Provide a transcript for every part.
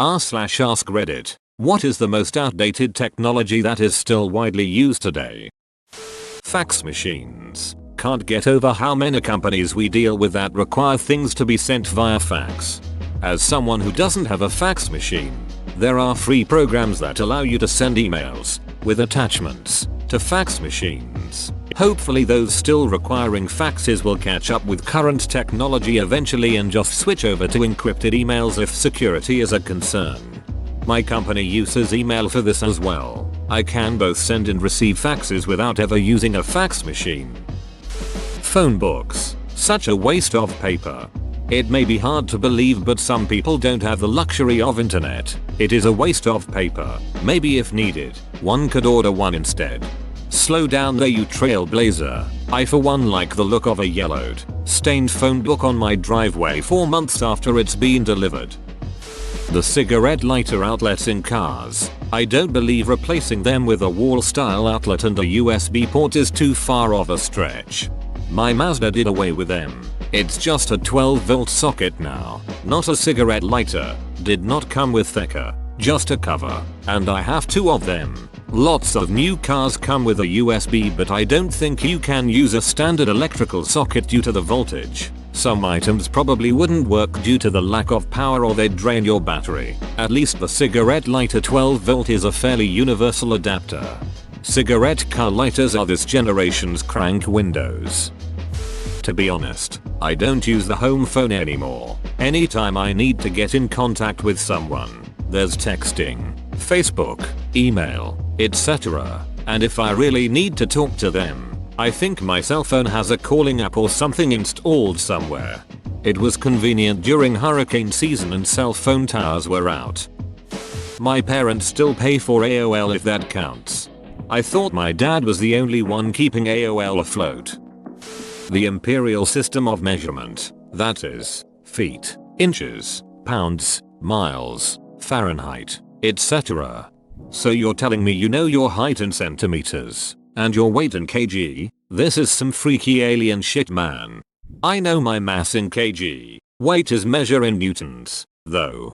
r/ask Reddit. What is the most outdated technology that is still widely used today? Fax machines. Can't get over how many companies we deal with that require things to be sent via fax. As someone who doesn't have a fax machine, there are free programs that allow you to send emails with attachments to fax machines. Hopefully those still requiring faxes will catch up with current technology eventually and just switch over to encrypted emails if security is a concern. My company uses email for this as well. I can both send and receive faxes without ever using a fax machine. Phone books. Such a waste of paper. It may be hard to believe, but some people don't have the luxury of internet. It is a waste of paper. Maybe if needed, one could order one instead. Slow down there, you trailblazer. I for one like the look of a yellowed, stained phone book on my driveway 4 months after it's been delivered. The cigarette lighter outlets in cars. I don't believe replacing them with a wall-style outlet and a USB port is too far of a stretch. My Mazda did away with them. It's just a 12-volt socket now, not a cigarette lighter. Did not come with thicker, just a cover. And I have 2 of them. Lots of new cars come with a USB, but I don't think you can use a standard electrical socket due to the voltage. Some items probably wouldn't work due to the lack of power or they'd drain your battery. At least the cigarette lighter 12-volt is a fairly universal adapter. Cigarette car lighters are this generation's crank windows. To be honest, I don't use the home phone anymore. Anytime I need to get in contact with someone, there's texting, Facebook, email, etc. And if I really need to talk to them, I think my cell phone has a calling app or something installed somewhere. It was convenient during hurricane season and cell phone towers were out. My parents still pay for AOL if that counts. I thought my dad was the only one keeping AOL afloat. The imperial system of measurement, that is, feet, inches, pounds, miles, Fahrenheit, etc. So you're telling me you know your height in centimeters, and your weight in kg? This is some freaky alien shit, man. I know my mass in kg, weight is measured in newtons, though.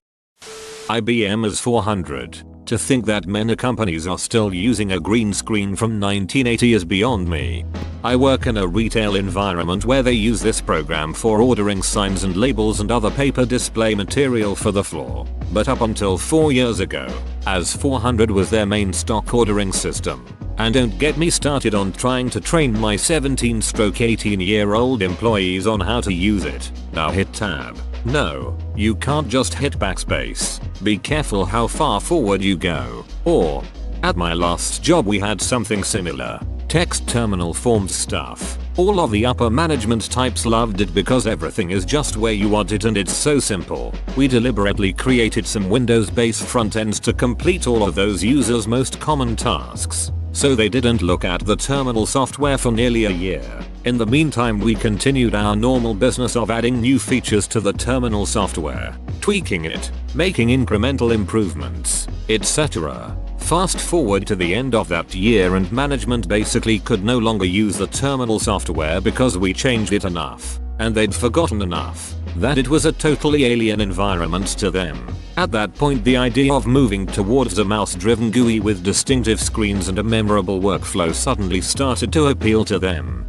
IBM is 400. To think that many companies are still using a green screen from 1980 is beyond me. I work in a retail environment where they use this program for ordering signs and labels and other paper display material for the floor. But up until 4 years ago, as 400 was their main stock ordering system. And don't get me started on trying to train my 17-18-year-old employees on how to use it. Now hit tab. No, you can't just hit backspace. Be careful how far forward you go. Or, at my last job we had something similar. Text terminal forms stuff. All of the upper management types loved it because everything is just where you want it and it's so simple. We deliberately created some Windows-based front ends to complete all of those users' most common tasks. So they didn't look at the terminal software for nearly a year. In the meantime, we continued our normal business of adding new features to the terminal software, tweaking it, making incremental improvements, etc. Fast forward to the end of that year and management basically could no longer use the terminal software because we changed it enough, and they'd forgotten enough, that it was a totally alien environment to them. At that point, the idea of moving towards a mouse-driven GUI with distinctive screens and a memorable workflow suddenly started to appeal to them.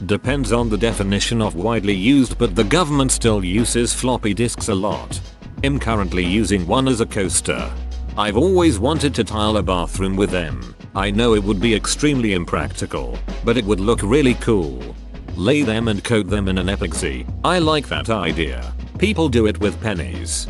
Depends on the definition of widely used, but the government still uses floppy disks a lot. I'm currently using one as a coaster. I've always wanted to tile a bathroom with them. I know it would be extremely impractical, but it would look really cool. Lay them and coat them in an epoxy. I like that idea. People do it with pennies.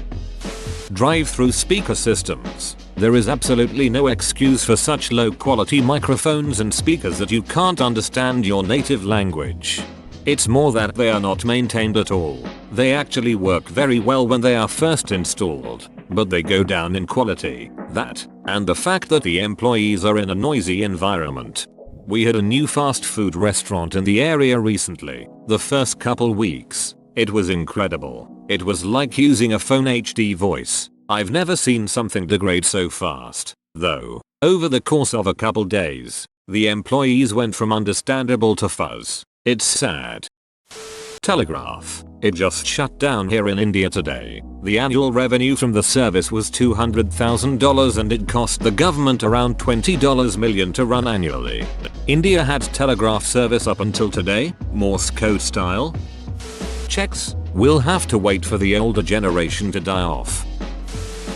Drive-through speaker systems. There is absolutely no excuse for such low quality microphones and speakers that you can't understand your native language. It's more that they are not maintained at all. They actually work very well when they are first installed, but they go down in quality. That, and the fact that the employees are in a noisy environment. We had a new fast food restaurant in the area recently. The first couple weeks, it was incredible. It was like using a phone HD voice. I've never seen something degrade so fast, though. Over the course of a couple days, the employees went from understandable to fuzz. It's sad. Telegraph. It just shut down here in India today. The annual revenue from the service was $200,000 and it cost the government around $20 million to run annually. India had telegraph service up until today, Morse code style. Checks. We'll have to wait for the older generation to die off.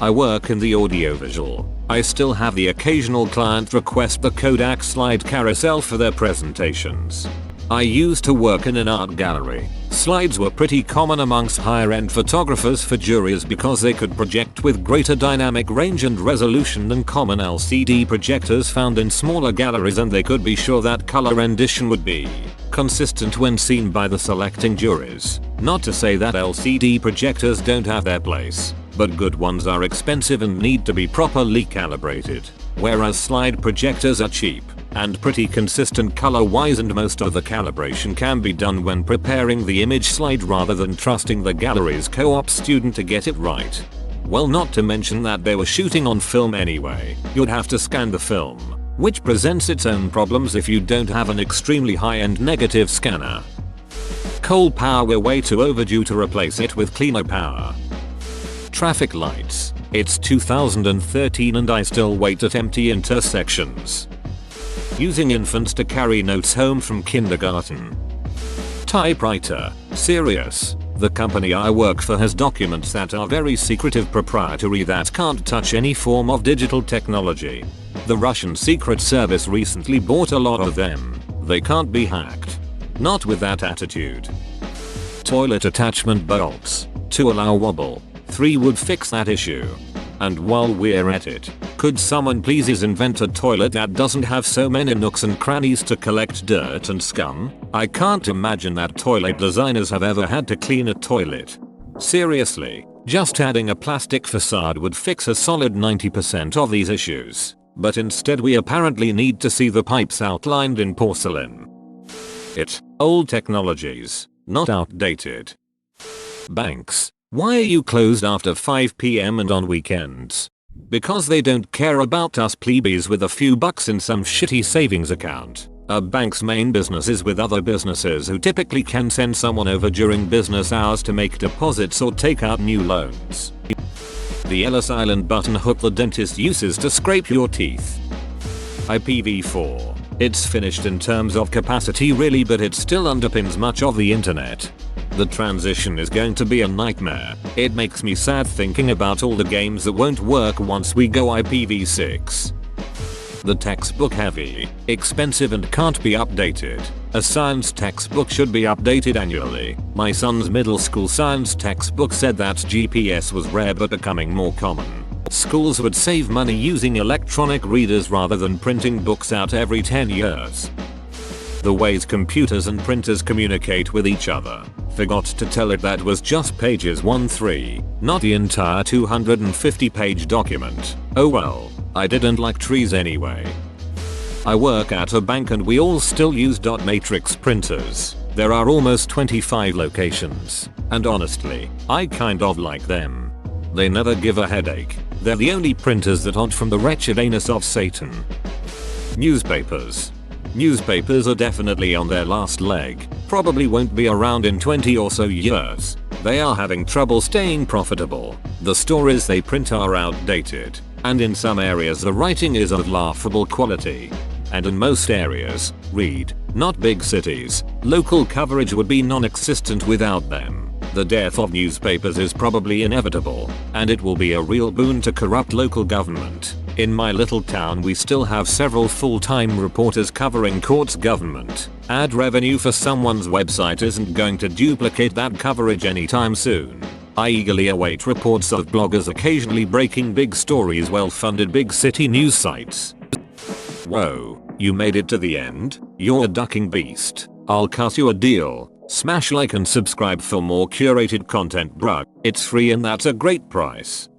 I work in the audiovisual. I still have the occasional client request the Kodak slide carousel for their presentations. I used to work in an art gallery. Slides were pretty common amongst higher-end photographers for juries because they could project with greater dynamic range and resolution than common LCD projectors found in smaller galleries, and they could be sure that color rendition would be consistent when seen by the selecting juries. Not to say that LCD projectors don't have their place, but good ones are expensive and need to be properly calibrated, whereas slide projectors are cheap and pretty consistent color-wise, and most of the calibration can be done when preparing the image slide rather than trusting the gallery's co-op student to get it right. Well, not to mention that they were shooting on film anyway. You'd have to scan the film, which presents its own problems if you don't have an extremely high-end negative scanner. Coal power, we're way too overdue to replace it with cleaner power. Traffic lights. It's 2013 and I still wait at empty intersections. Using infants to carry notes home from kindergarten. Typewriter. Serious. The company I work for has documents that are very secretive, proprietary, that can't touch any form of digital technology. The Russian Secret Service recently bought a lot of them. They can't be hacked. Not with that attitude. Toilet attachment bolts. To allow wobble. 3 would fix that issue. And while we're at it, could someone please invent a toilet that doesn't have so many nooks and crannies to collect dirt and scum? I can't imagine that toilet designers have ever had to clean a toilet. Seriously, just adding a plastic facade would fix a solid 90% of these issues. But instead we apparently need to see the pipes outlined in porcelain. Old technologies, not outdated. Banks. Why are you closed after 5 PM and on weekends? Because they don't care about us plebeians with a few bucks in some shitty savings account. A bank's main business is with other businesses who typically can send someone over during business hours to make deposits or take out new loans. The Ellis Island button hook the dentist uses to scrape your teeth. IPv4. It's finished in terms of capacity really, but it still underpins much of the internet. The transition is going to be a nightmare. It makes me sad thinking about all the games that won't work once we go IPv6. The textbook heavy, expensive and can't be updated. A science textbook should be updated annually. My son's middle school science textbook said that GPS was rare but becoming more common. Schools would save money using electronic readers rather than printing books out every 10 years. The ways computers and printers communicate with each other. Forgot to tell it that was just pages 1-3, not the entire 250 page document. Oh well, I didn't like trees anyway. I work at a bank and we all still use dot matrix printers. There are almost 25 locations, and honestly, I kind of like them. They never give a headache. They're the only printers that aren't from the wretched anus of Satan. Newspapers. Newspapers are definitely on their last leg. Probably won't be around in 20 or so years. They are having trouble staying profitable. The stories they print are outdated, and in some areas the writing is of laughable quality. And in most areas, not big cities, local coverage would be non-existent without them. The death of newspapers is probably inevitable, and it will be a real boon to corrupt local government. In my little town we still have several full-time reporters covering courts, government. Ad revenue for someone's website isn't going to duplicate that coverage anytime soon. I eagerly await reports of bloggers occasionally breaking big stories, well-funded big city news sites. Whoa, you made it to the end? You're a ducking beast. I'll cut you a deal. Smash like and subscribe for more curated content, bruh. It's free and that's a great price.